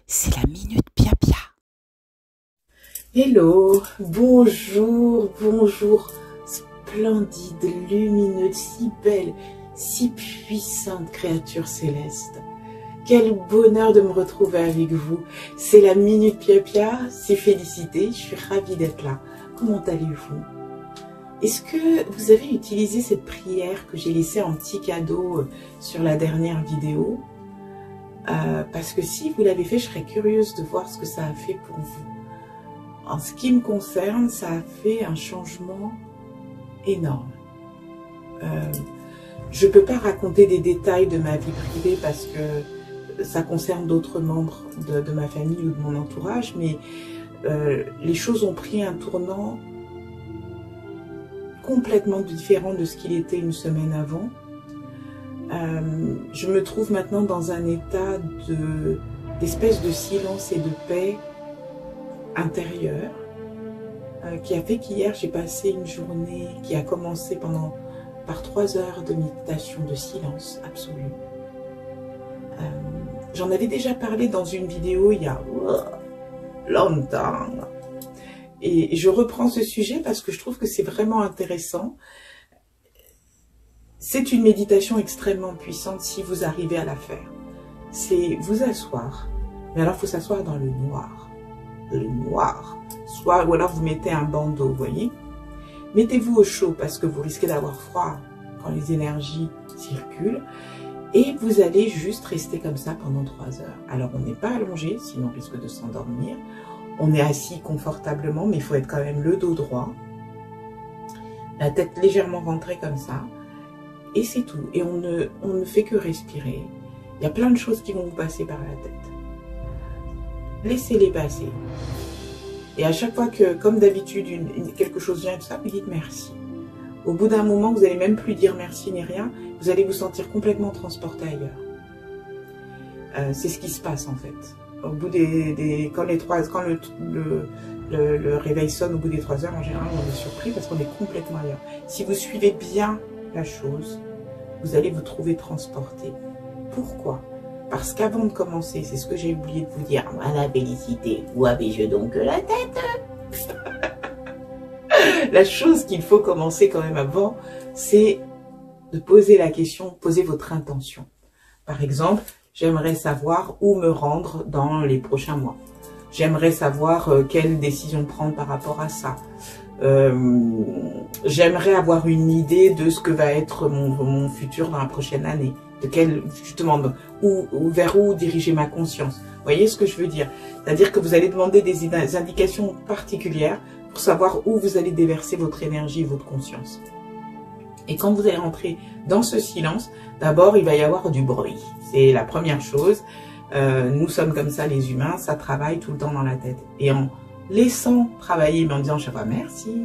c'est la Minute Pia Pia. Hello, bonjour, bonjour, splendide, lumineuse, si belle, si puissante créature céleste. Quel bonheur de me retrouver avec vous. C'est la Minute Pia Pia, c'est Félicité, je suis ravie d'être là. Comment allez-vous? Est-ce que vous avez utilisé cette prière que j'ai laissée en petit cadeau sur la dernière vidéo? Parce que si vous l'avez fait, je serais curieuse de voir ce que ça a fait pour vous. En ce qui me concerne, ça a fait un changement énorme. Je ne peux pas raconter des détails de ma vie privée parce que ça concerne d'autres membres de ma famille ou de mon entourage, mais les choses ont pris un tournant complètement différent de ce qu'il était une semaine avant. Je me trouve maintenant dans un état d'espèce de silence et de paix intérieure qui a fait qu'hier j'ai passé une journée qui a commencé par 3 heures de méditation de silence absolu. J'en avais déjà parlé dans une vidéo il y a longtemps et je reprends ce sujet parce que je trouve que c'est vraiment intéressant. C'est une méditation extrêmement puissante si vous arrivez à la faire. C'est vous asseoir, mais alors il faut s'asseoir dans le noir. Le noir. Ou alors vous mettez un bandeau, vous voyez. Mettez-vous au chaud parce que vous risquez d'avoir froid quand les énergies circulent. Et vous allez juste rester comme ça pendant 3 heures. Alors on n'est pas allongé, sinon on risque de s'endormir. On est assis confortablement, mais il faut être quand même le dos droit. La tête légèrement rentrée comme ça. Et c'est tout. Et on ne fait que respirer. Il y a plein de choses qui vont vous passer par la tête. Laissez-les passer. Et à chaque fois que, comme d'habitude, quelque chose vient de ça, vous dites merci. Au bout d'un moment, vous n'allez même plus dire merci ni rien. Vous allez vous sentir complètement transporté ailleurs. C'est ce qui se passe en fait. Au bout quand le réveil sonne au bout des 3 heures, en général, on est surpris parce qu'on est complètement ailleurs. Si vous suivez bien la chose, vous allez vous trouver transporté. Pourquoi? Parce qu'avant de commencer, c'est ce que j'ai oublié de vous dire, voilà Félicité, où avais-je donc la tête? La chose qu'il faut commencer quand même avant, c'est de poser la question, poser votre intention. Par exemple, j'aimerais savoir où me rendre dans les prochains mois. J'aimerais savoir quelle décision prendre par rapport à ça. J'aimerais avoir une idée de ce que va être mon futur dans la prochaine année. Justement, vers où diriger ma conscience. Vous voyez ce que je veux dire? C'est-à-dire que vous allez demander des indications particulières pour savoir où vous allez déverser votre énergie et votre conscience. Et quand vous allez rentrer dans ce silence, d'abord, il va y avoir du bruit. C'est la première chose. Nous sommes comme ça, les humains, ça travaille tout le temps dans la tête. Et en laissant travailler, mais en disant chaque fois merci,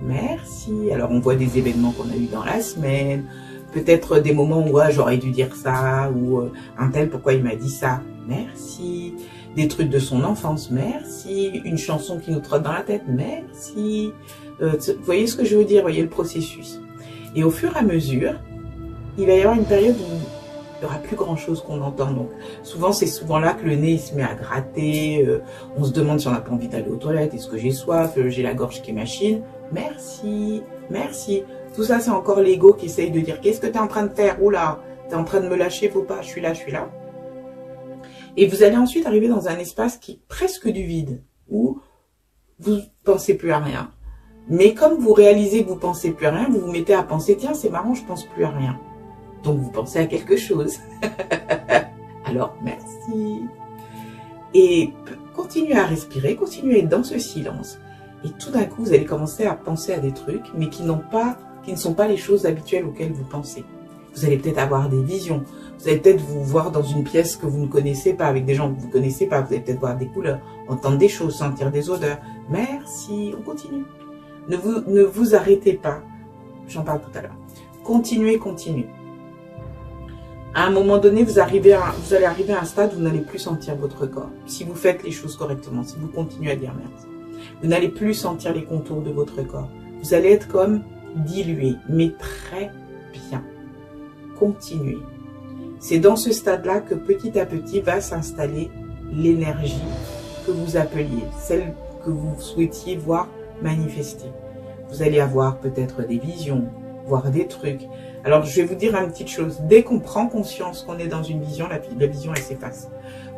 merci. Alors, on voit des événements qu'on a eu dans la semaine, peut-être des moments où j'aurais dû dire ça, ou un tel, pourquoi il m'a dit ça, merci. Des trucs de son enfance, merci. Une chanson qui nous trotte dans la tête, merci. Vous voyez ce que je veux dire? Vous voyez le processus. Et au fur et à mesure, il va y avoir une période où il n'y aura plus grand chose qu'on entend. Donc, c'est souvent là que le nez il se met à gratter. On se demande si on n'a pas envie d'aller aux toilettes. Est-ce que j'ai soif? J'ai la gorge qui machine. Merci, merci. Tout ça, c'est encore l'ego qui essaye de dire qu'est-ce que tu es en train de faire? Oula, tu es en train de me lâcher, faut pas, je suis là, je suis là. Et vous allez ensuite arriver dans un espace qui est presque du vide, où vous ne pensez plus à rien. Mais comme vous réalisez que vous ne pensez plus à rien, vous vous mettez à penser, tiens, c'est marrant, je ne pense plus à rien. Donc vous pensez à quelque chose. Alors, merci. Et continuez à respirer, continuez à être dans ce silence. Et tout d'un coup, vous allez commencer à penser à des trucs, mais qui ne sont pas les choses habituelles auxquelles vous pensez. Vous allez peut-être avoir des visions. Vous allez peut-être vous voir dans une pièce que vous ne connaissez pas, avec des gens que vous ne connaissez pas. Vous allez peut-être voir des couleurs, entendre des choses, sentir des odeurs. Merci, on continue. Ne vous arrêtez pas. J'en parle tout à l'heure. Continuez, continuez. À un moment donné, vous allez arriver à un stade où vous n'allez plus sentir votre corps. Si vous faites les choses correctement, si vous continuez à dire merci. Vous n'allez plus sentir les contours de votre corps. Vous allez être comme dilué, mais très bien. Continuez. C'est dans ce stade-là que petit à petit va s'installer l'énergie que vous appeliez, celle que vous souhaitiez voir manifester. Vous allez avoir peut-être des visions, voir des trucs. Alors, je vais vous dire une petite chose. Dès qu'on prend conscience qu'on est dans une vision, la vision, elle s'efface.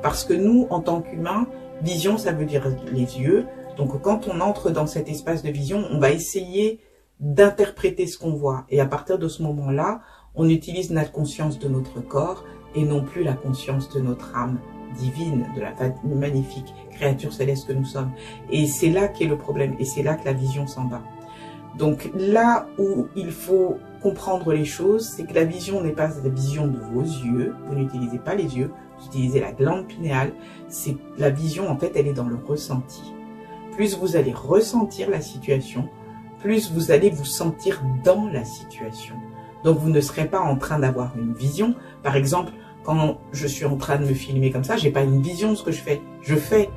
Parce que nous, en tant qu'humains, vision, ça veut dire les yeux. Donc, quand on entre dans cet espace de vision, on va essayer d'interpréter ce qu'on voit. Et à partir de ce moment-là, on utilise notre conscience de notre corps et non plus la conscience de notre âme divine, de la magnifique créature céleste que nous sommes. Et c'est là qu'est le problème. Et c'est là que la vision s'en va. Donc là où il faut comprendre les choses, c'est que la vision n'est pas la vision de vos yeux. Vous n'utilisez pas les yeux, vous utilisez la glande pinéale. C'est la vision, en fait, elle est dans le ressenti. Plus vous allez ressentir la situation, plus vous allez vous sentir dans la situation. Donc vous ne serez pas en train d'avoir une vision. Par exemple, quand je suis en train de me filmer comme ça, j'ai pas une vision de ce que je fais. Je fais.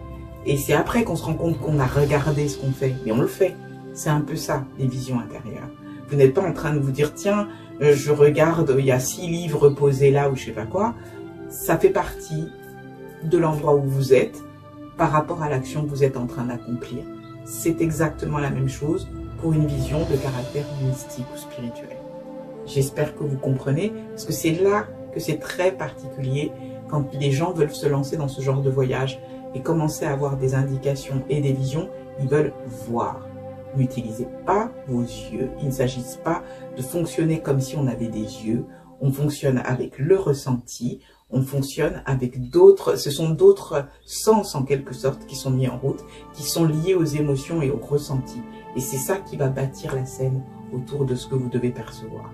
Et c'est après qu'on se rend compte qu'on a regardé ce qu'on fait. Mais on le fait. C'est un peu ça, les visions intérieures. Vous n'êtes pas en train de vous dire, tiens, je regarde, il y a 6 livres posés là ou je sais pas quoi. Ça fait partie de l'endroit où vous êtes par rapport à l'action que vous êtes en train d'accomplir. C'est exactement la même chose pour une vision de caractère mystique ou spirituel. J'espère que vous comprenez, parce que c'est là que c'est très particulier quand les gens veulent se lancer dans ce genre de voyage et commencer à avoir des indications et des visions, ils veulent voir. N'utilisez pas vos yeux. Il ne s'agit pas de fonctionner comme si on avait des yeux. On fonctionne avec le ressenti. On fonctionne avec d'autres, ce sont d'autres sens en quelque sorte qui sont mis en route, qui sont liés aux émotions et aux ressentis. Et c'est ça qui va bâtir la scène autour de ce que vous devez percevoir.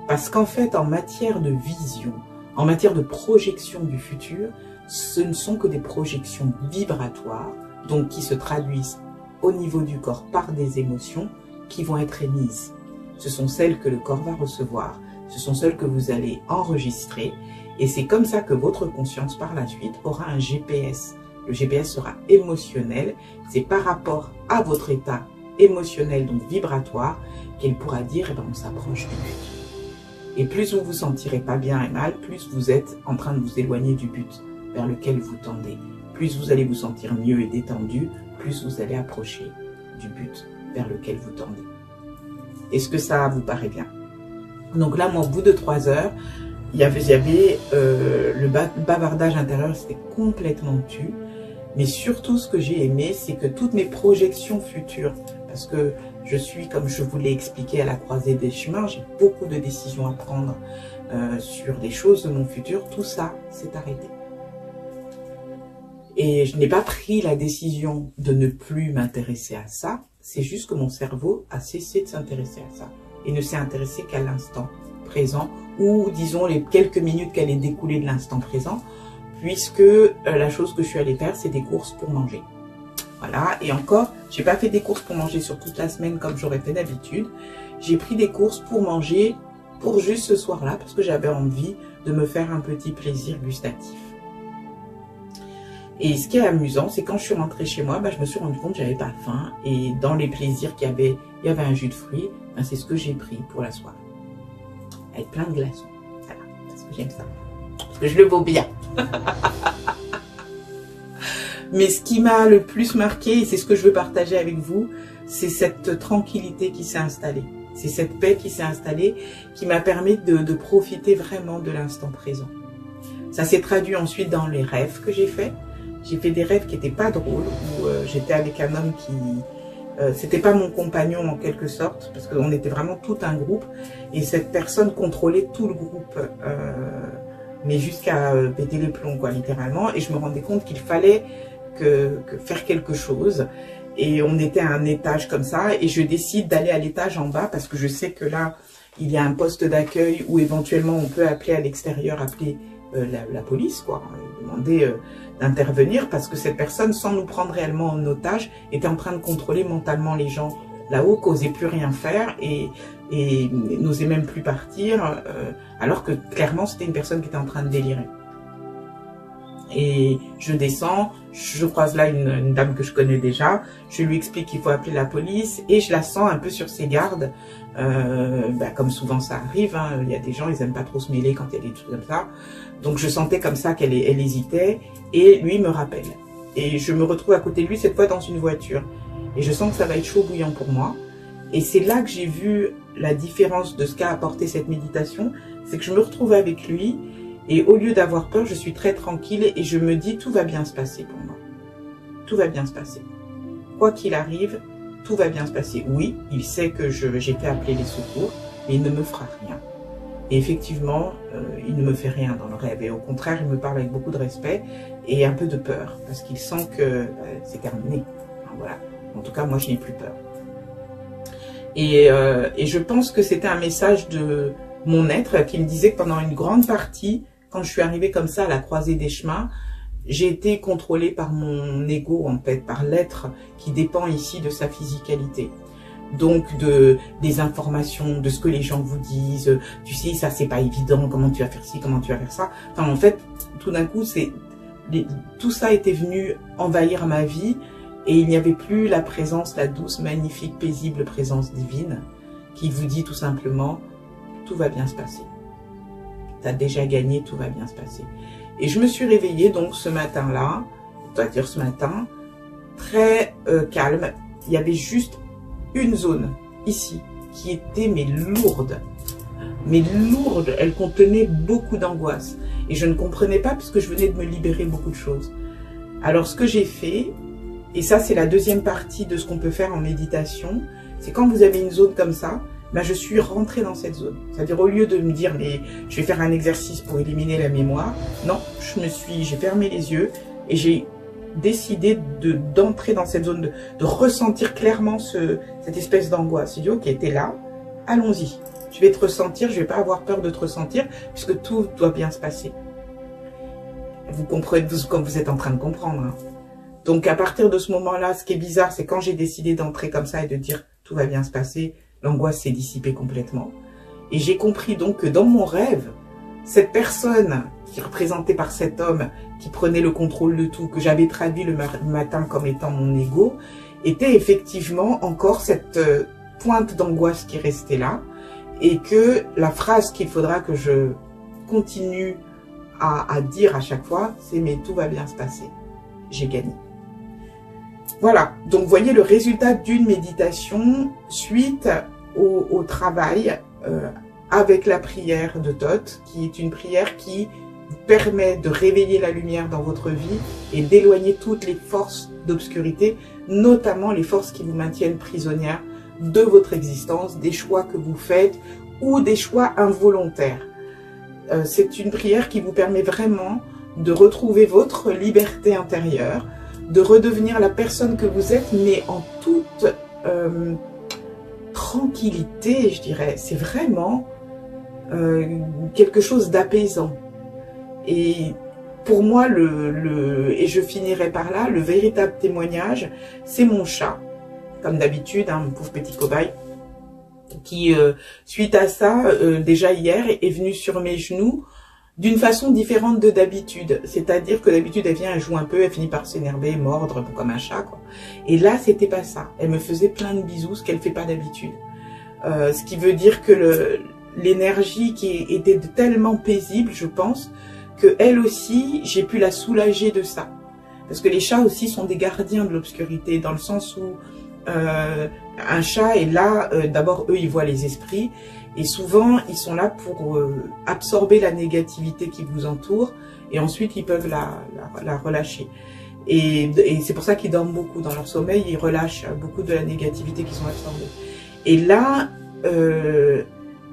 Parce qu'en fait, en matière de vision, en matière de projection du futur, ce ne sont que des projections vibratoires, donc qui se traduisent au niveau du corps par des émotions qui vont être émises. Ce sont celles que le corps va recevoir, ce sont celles que vous allez enregistrer et c'est comme ça que votre conscience par la suite aura un GPS. Le GPS sera émotionnel, c'est par rapport à votre état émotionnel, donc vibratoire, qu'elle pourra dire, eh ben, on s'approche du but. Et plus vous vous sentirez pas bien et mal, plus vous êtes en train de vous éloigner du but vers lequel vous tendez. Plus vous allez vous sentir mieux et détendu, plus vous allez approcher du but vers lequel vous tendez. Est-ce que ça vous paraît bien? Donc là, moi, au bout de 3 heures, il y avait le bavardage intérieur, c'était complètement tu. Mais surtout, ce que j'ai aimé, c'est que toutes mes projections futures, parce que je suis, comme je vous l'ai expliqué, à la croisée des chemins, j'ai beaucoup de décisions à prendre sur des choses de mon futur, tout ça s'est arrêté. Et je n'ai pas pris la décision de ne plus m'intéresser à ça, c'est juste que mon cerveau a cessé de s'intéresser à ça et ne s'est intéressé qu'à l'instant présent ou disons les quelques minutes qu'elle est découlée de l'instant présent, puisque la chose que je suis allée faire, c'est des courses pour manger. Voilà, et encore, j'ai pas fait des courses pour manger sur toute la semaine comme j'aurais fait d'habitude. J'ai pris des courses pour manger pour juste ce soir-là, parce que j'avais envie de me faire un petit plaisir gustatif. Et ce qui est amusant, c'est quand je suis rentrée chez moi, je me suis rendu compte que j'avais pas faim. Et dans les plaisirs qu'il y avait, il y avait un jus de fruits. C'est ce que j'ai pris pour la soirée. Avec plein de glaçons. Voilà, parce que j'aime ça. Parce que je le vaux bien. Mais ce qui m'a le plus marqué, et c'est ce que je veux partager avec vous, c'est cette tranquillité qui s'est installée. C'est cette paix qui s'est installée, qui m'a permis de profiter vraiment de l'instant présent. Ça s'est traduit ensuite dans les rêves que j'ai faits. J'ai fait des rêves qui n'étaient pas drôles, où j'étais avec un homme qui... c'était pas mon compagnon en quelque sorte, parce qu'on était vraiment tout un groupe, et cette personne contrôlait tout le groupe, mais jusqu'à péter les plombs, quoi, littéralement, et je me rendais compte qu'il fallait que faire quelque chose, et on était à un étage comme ça, et je décide d'aller à l'étage en bas, parce que je sais que là, il y a un poste d'accueil, où éventuellement on peut appeler à l'extérieur, appeler la police, quoi, demander d'intervenir, parce que cette personne, sans nous prendre réellement en otage, était en train de contrôler mentalement les gens là-haut, qu'osaient plus rien faire et n'osait même plus partir, alors que clairement c'était une personne qui était en train de délirer. Et je descends, je croise là une dame que je connais déjà, je lui explique qu'il faut appeler la police et je la sens un peu sur ses gardes. Comme souvent ça arrive, hein, il y a des gens, ils aiment pas trop se mêler quand il y a des trucs comme ça. Donc je sentais comme ça qu'elle hésitait et lui me rappelle. Et je me retrouve à côté de lui, cette fois dans une voiture. Et je sens que ça va être chaud bouillant pour moi. Et c'est là que j'ai vu la différence de ce qu'a apporté cette méditation. C'est que je me retrouve avec lui et au lieu d'avoir peur, je suis très tranquille et je me dis tout va bien se passer pour moi. Tout va bien se passer. Quoi qu'il arrive, tout va bien se passer. Oui, il sait que j'ai fait appeler les secours, mais il ne me fera rien. Et effectivement, il ne me fait rien dans le rêve. Et au contraire, il me parle avec beaucoup de respect et un peu de peur. Parce qu'il sent que c'est terminé. Enfin, voilà. En tout cas, moi, je n'ai plus peur. Et je pense que c'était un message de mon être qui me disait que pendant une grande partie, quand je suis arrivée comme ça à la croisée des chemins, j'ai été contrôlée par mon ego, en fait, par l'être qui dépend ici de sa physicalité. Donc des informations, de ce que les gens vous disent, tu sais, ça c'est pas évident, comment tu vas faire ci, comment tu vas faire ça. Enfin, en fait, tout d'un coup, tout ça était venu envahir ma vie et il n'y avait plus la présence, la douce, magnifique, paisible présence divine qui vous dit tout simplement, tout va bien se passer. Tu as déjà gagné, tout va bien se passer. Et je me suis réveillée donc ce matin-là, c'est-à-dire ce matin, très calme. Il y avait juste une zone ici qui était lourde. Mais lourde, elle contenait beaucoup d'angoisse. Et je ne comprenais pas puisque je venais de me libérer beaucoup de choses. Alors ce que j'ai fait, et ça c'est la deuxième partie de ce qu'on peut faire en méditation, c'est quand vous avez une zone comme ça, je suis rentrée dans cette zone. C'est-à-dire au lieu de me dire mais je vais faire un exercice pour éliminer la mémoire, non, j'ai fermé les yeux et j'ai décidé d'entrer dans cette zone, de ressentir clairement cette espèce d'angoisse. J'ai dit ok, t'es là, allons-y. Je vais te ressentir, je vais pas avoir peur de te ressentir puisque tout doit bien se passer. Vous comprenez comme vous êtes en train de comprendre. Hein. Donc à partir de ce moment-là, ce qui est bizarre, c'est quand j'ai décidé d'entrer comme ça et de dire tout va bien se passer, l'angoisse s'est dissipée complètement. Et j'ai compris donc que dans mon rêve, cette personne qui est représentée par cet homme qui prenait le contrôle de tout, que j'avais traduit le matin comme étant mon ego, était effectivement encore cette pointe d'angoisse qui restait là. Et que la phrase qu'il faudra que je continue à dire à chaque fois, c'est « mais tout va bien se passer, j'ai gagné ». Voilà, donc vous voyez le résultat d'une méditation suite au travail avec la prière de Thoth, qui est une prière qui permet de réveiller la lumière dans votre vie et d'éloigner toutes les forces d'obscurité, notamment les forces qui vous maintiennent prisonnière de votre existence, des choix que vous faites ou des choix involontaires. C'est une prière qui vous permet vraiment de retrouver votre liberté intérieure, de redevenir la personne que vous êtes, mais en toute tranquillité, je dirais. C'est vraiment quelque chose d'apaisant. Et pour moi, et je finirai par là, le véritable témoignage, c'est mon chat. Comme d'habitude, mon pauvre petit cobaye, qui, suite à ça, déjà hier, est venu sur mes genoux d'une façon différente de d'habitude. C'est-à-dire que d'habitude, elle vient, elle joue un peu, elle finit par s'énerver, mordre, comme un chat, quoi. Et là, c'était pas ça. Elle me faisait plein de bisous, ce qu'elle fait pas d'habitude. Ce qui veut dire que l'énergie qui était tellement paisible, je pense, que elle aussi, j'ai pu la soulager de ça. Parce que les chats aussi sont des gardiens de l'obscurité, dans le sens où un chat est là, d'abord eux ils voient les esprits et souvent ils sont là pour absorber la négativité qui vous entoure et ensuite ils peuvent la relâcher. Et c'est pour ça qu'ils dorment beaucoup dans leur sommeil, ils relâchent beaucoup de la négativité qu'ils ont absorbée. Et là,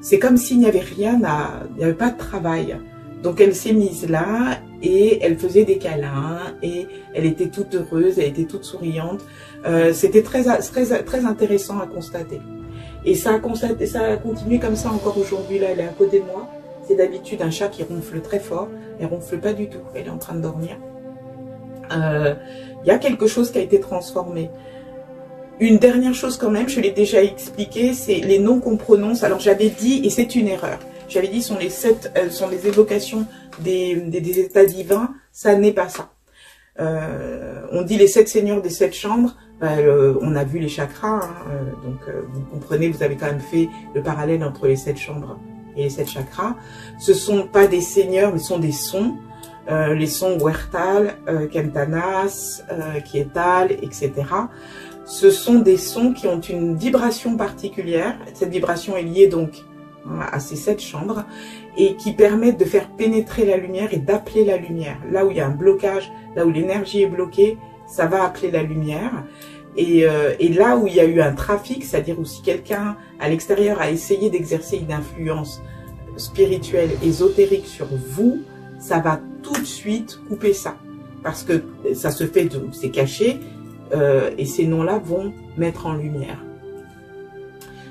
c'est comme s'il n'y avait rien, il n'y avait pas de travail. Donc elle s'est mise là et elle faisait des câlins et elle était toute heureuse, elle était toute souriante. C'était très intéressant à constater. Et ça a continué comme ça encore aujourd'hui. Là, elle est à côté de moi. C'est d'habitude un chat qui ronfle très fort. Elle ronfle pas du tout. Elle est en train de dormir. Il y a quelque chose qui a été transformé. Une dernière chose quand même, je l'ai déjà expliqué, c'est les noms qu'on prononce. Alors j'avais dit, et c'est une erreur, j'avais dit sont les évocations des états divins Ça n'est pas ça. On dit les 7 seigneurs des 7 chambres. On a vu les chakras, hein, donc vous comprenez, vous avez quand même fait le parallèle entre les 7 chambres et les 7 chakras. Ce sont pas des seigneurs, mais ce sont des sons. Les sons Huertal, Kentanas, Quietal, etc. Ce sont des sons qui ont une vibration particulière. Cette vibration est liée donc à ces 7 chambres et qui permettent de faire pénétrer la lumière et d'appeler la lumière. Là où il y a un blocage, là où l'énergie est bloquée, ça va appeler la lumière. Et là où il y a eu un trafic, c'est-à-dire où si quelqu'un à l'extérieur a essayé d'exercer une influence spirituelle, ésotérique sur vous, ça va tout de suite couper ça. Parce que ça se fait, c'est caché, et ces noms-là vont mettre en lumière.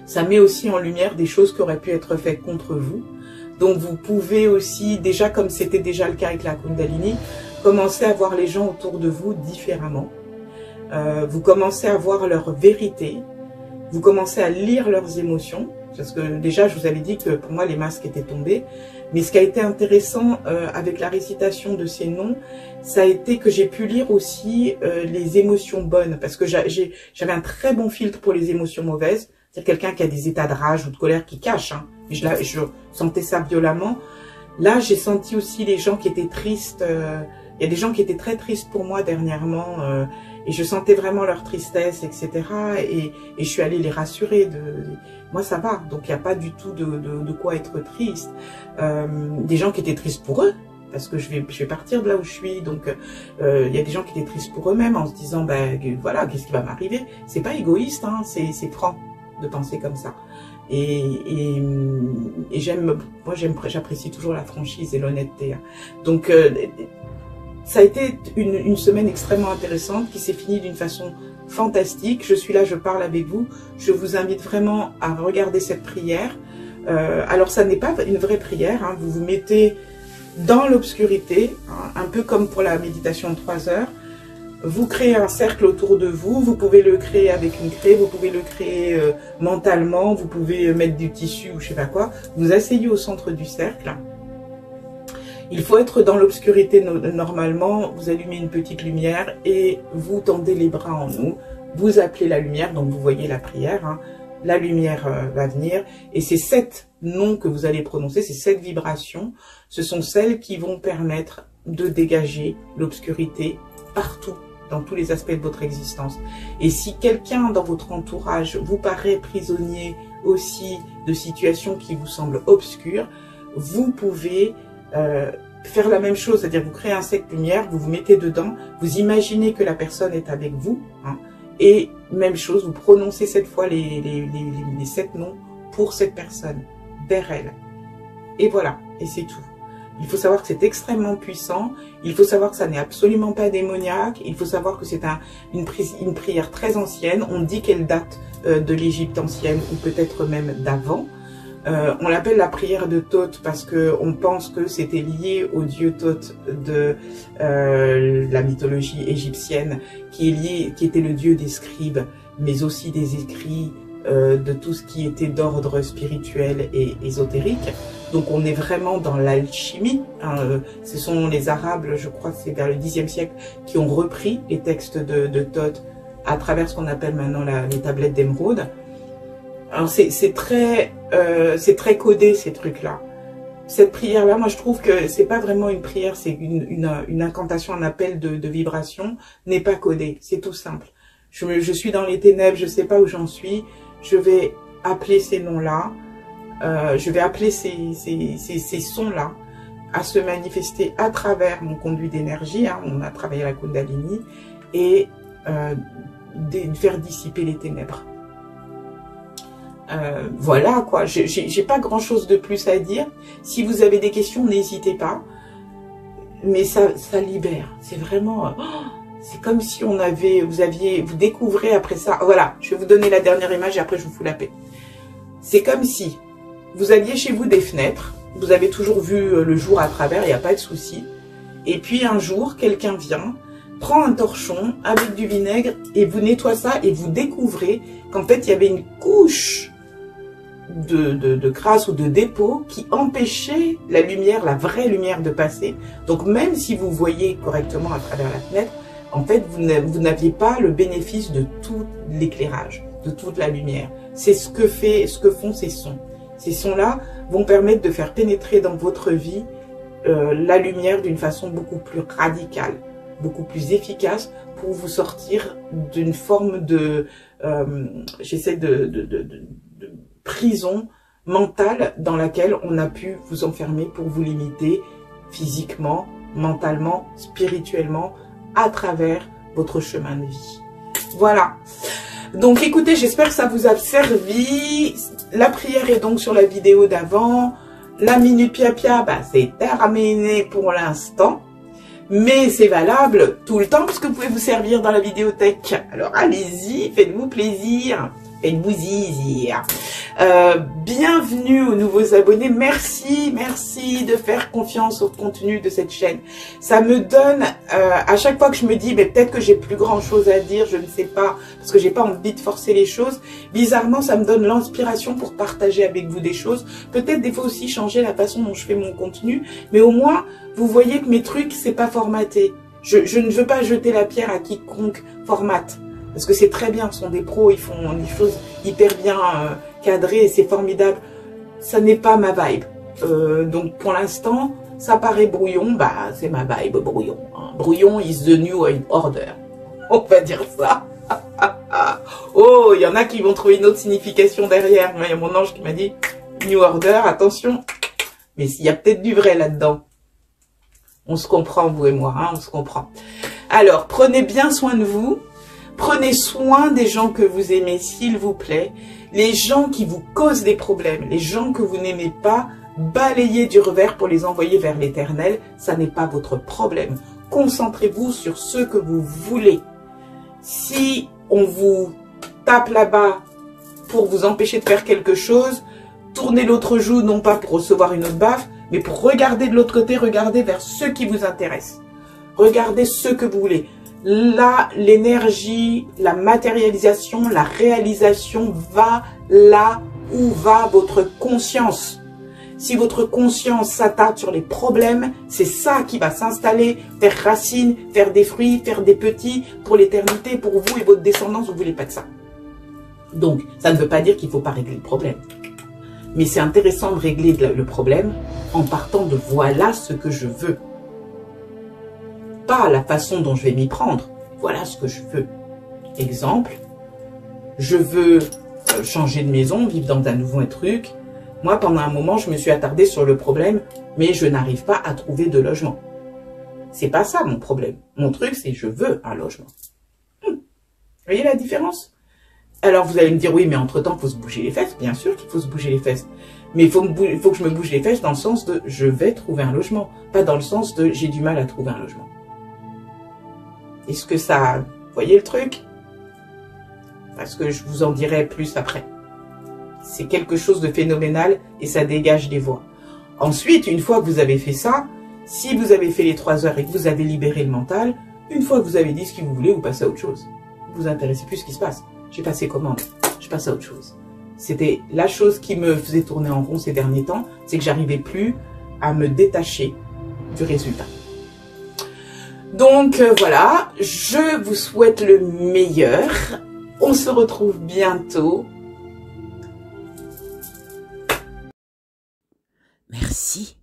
Ça met aussi en lumière des choses qui auraient pu être faites contre vous. Donc vous pouvez aussi, déjà comme c'était déjà le cas avec la Kundalini, commencer à voir les gens autour de vous différemment. Vous commencez à voir leur vérité. Vous commencez à lire leurs émotions. Parce que déjà, je vous avais dit que pour moi, les masques étaient tombés. Mais ce qui a été intéressant avec la récitation de ces noms, ça a été que j'ai pu lire aussi les émotions bonnes. Parce que j'avais un très bon filtre pour les émotions mauvaises. C'est quelqu'un qui a des états de rage ou de colère qui cache. Hein. Je sentais ça violemment. Là, j'ai senti aussi les gens qui étaient tristes. Il y a des gens qui étaient très tristes pour moi dernièrement. Et je sentais vraiment leur tristesse, etc. Et je suis allée les rassurer. Moi, ça va. Donc, il n'y a pas du tout de quoi être triste. Des gens qui étaient tristes pour eux. Parce que je vais partir de là où je suis. Donc, il y a des gens qui étaient tristes pour eux-mêmes en se disant, ben voilà, qu'est-ce qui va m'arriver? C'est pas égoïste, hein, c'est franc de penser comme ça. Et j'apprécie toujours la franchise et l'honnêteté. Hein. Donc, ça a été une semaine extrêmement intéressante qui s'est finie d'une façon fantastique. Je suis là, je parle avec vous. Je vous invite vraiment à regarder cette prière. Alors, ça n'est pas une vraie prière. Hein. Vous vous mettez dans l'obscurité, hein, un peu comme pour la méditation de 3 heures. Vous créez un cercle autour de vous. Vous pouvez le créer avec une craie. Vous pouvez le créer mentalement. Vous pouvez mettre du tissu ou je sais pas quoi. Vous asseyez au centre du cercle. Il faut être dans l'obscurité normalement, vous allumez une petite lumière et vous tendez les bras en haut, vous appelez la lumière, donc vous voyez la prière, hein. La lumière va venir et ces 7 noms que vous allez prononcer, ces 7 vibrations, ce sont celles qui vont permettre de dégager l'obscurité partout, dans tous les aspects de votre existence. Et si quelqu'un dans votre entourage vous paraît prisonnier aussi de situations qui vous semblent obscures, vous pouvez faire la même chose, c'est-à-dire vous créez un cercle lumière, vous vous mettez dedans, vous imaginez que la personne est avec vous, hein, et même chose, vous prononcez cette fois les 7 noms pour cette personne, vers elle. Et voilà, et c'est tout. Il faut savoir que c'est extrêmement puissant, il faut savoir que ça n'est absolument pas démoniaque, il faut savoir que c'est une prière très ancienne, on dit qu'elle date de l'Égypte ancienne ou peut-être même d'avant. On l'appelle la prière de Thoth parce que on pense que c'était lié au dieu Thoth de la mythologie égyptienne, qui était le dieu des scribes, mais aussi des écrits, de tout ce qui était d'ordre spirituel et ésotérique. Donc on est vraiment dans l'alchimie. Hein. Ce sont les Arabes, je crois que c'est vers le Xe siècle, qui ont repris les textes de Thoth à travers ce qu'on appelle maintenant les tablettes d'émeraude. Alors c'est très codé ces trucs-là. Cette prière-là, moi je trouve que c'est pas vraiment une prière, c'est une incantation, un appel de vibration, n'est pas codé, c'est tout simple. Je suis dans les ténèbres, je sais pas où j'en suis, je vais appeler ces noms-là, je vais appeler ces sons-là à se manifester à travers mon conduit d'énergie, hein, on a travaillé la Kundalini, et faire dissiper les ténèbres. Voilà quoi, j'ai pas grand chose de plus à dire. Si vous avez des questions, n'hésitez pas. Mais ça libère. C'est vraiment, c'est comme si vous découvrez après ça. Voilà, je vais vous donner la dernière image et après je vous fous la paix. C'est comme si vous aviez chez vous des fenêtres. Vous avez toujours vu le jour à travers, il n'y a pas de souci. Et puis un jour, quelqu'un vient, prend un torchon avec du vinaigre et vous nettoie ça et vous découvrez qu'en fait il y avait une couche de crasse ou de dépôt qui empêchait la lumière, la vraie lumière de passer. Donc même si vous voyez correctement à travers la fenêtre, en fait, vous n'aviez pas le bénéfice de tout l'éclairage, de toute la lumière. C'est ce que font ces sons. Ces sons-là vont permettre de faire pénétrer dans votre vie la lumière d'une façon beaucoup plus radicale, beaucoup plus efficace pour vous sortir d'une forme de, j'essaie de prison mentale dans laquelle on a pu vous enfermer pour vous limiter physiquement, mentalement, spirituellement, à travers votre chemin de vie. Voilà. Donc écoutez, j'espère que ça vous a servi. La prière est donc sur la vidéo d'avant. La minute pia-pia, bah, c'est terminé pour l'instant. Mais c'est valable tout le temps puisque vous pouvez vous servir dans la vidéothèque. Alors allez-y, faites-vous plaisir. Faites-vous zizir. Bienvenue aux nouveaux abonnés. Merci de faire confiance au contenu de cette chaîne. Ça me donne, à chaque fois que je me dis, mais peut-être que j'ai plus grand chose à dire, je ne sais pas, parce que j'ai pas envie de forcer les choses. Bizarrement, ça me donne l'inspiration pour partager avec vous des choses. Peut-être des fois aussi changer la façon dont je fais mon contenu, mais au moins, vous voyez que mes trucs, c'est pas formaté. Je ne veux pas jeter la pierre à quiconque formate. Parce que c'est très bien, ce sont des pros, ils font des choses hyper bien cadrées et c'est formidable. Ça n'est pas ma vibe. Donc pour l'instant, ça paraît brouillon, bah c'est ma vibe, brouillon. Hein. Brouillon is the new order. On va dire ça. Oh, il y en a qui vont trouver une autre signification derrière. Il y a mon ange qui m'a dit, new order, attention. Mais s'il y a peut-être du vrai là-dedans. On se comprend, vous et moi, hein, on se comprend. Alors, prenez bien soin de vous. Prenez soin des gens que vous aimez, s'il vous plaît. Les gens qui vous causent des problèmes, les gens que vous n'aimez pas, balayez du revers pour les envoyer vers l'éternel. Ça n'est pas votre problème. Concentrez-vous sur ce que vous voulez. Si on vous tape là-bas pour vous empêcher de faire quelque chose, tournez l'autre joue, non pas pour recevoir une autre baffe, mais pour regarder de l'autre côté, regardez vers ce qui vous intéresse. Regardez ce que vous voulez. Là, l'énergie, la matérialisation, la réalisation va là où va votre conscience. Si votre conscience s'attarde sur les problèmes, c'est ça qui va s'installer, faire racine, faire des fruits, faire des petits pour l'éternité, pour vous et votre descendance, vous ne voulez pas de ça. Donc, ça ne veut pas dire qu'il ne faut pas régler le problème. Mais c'est intéressant de régler le problème en partant de voilà ce que je veux. Pas la façon dont je vais m'y prendre. Voilà ce que je veux. Exemple, je veux changer de maison, vivre dans un nouveau truc. Moi, pendant un moment, je me suis attardée sur le problème, mais je n'arrive pas à trouver de logement. C'est pas ça mon problème. Mon truc, c'est je veux un logement. Vous voyez la différence? Alors vous allez me dire, oui, mais entre-temps, il faut se bouger les fesses. Bien sûr qu'il faut se bouger les fesses. Mais il faut que je me bouge les fesses dans le sens de je vais trouver un logement. Pas dans le sens de j'ai du mal à trouver un logement. Est-ce que ça... Vous voyez le truc? Parce que je vous en dirai plus après. C'est quelque chose de phénoménal et ça dégage des voies. Ensuite, une fois que vous avez fait ça, si vous avez fait les 3 heures et que vous avez libéré le mental, une fois que vous avez dit ce que vous voulez, vous passez à autre chose. Vous vous intéressez plus à ce qui se passe. J'ai passé commande. Je passe à autre chose. C'était la chose qui me faisait tourner en rond ces derniers temps, c'est que j'arrivais plus à me détacher du résultat. Donc voilà, je vous souhaite le meilleur. On se retrouve bientôt. Merci.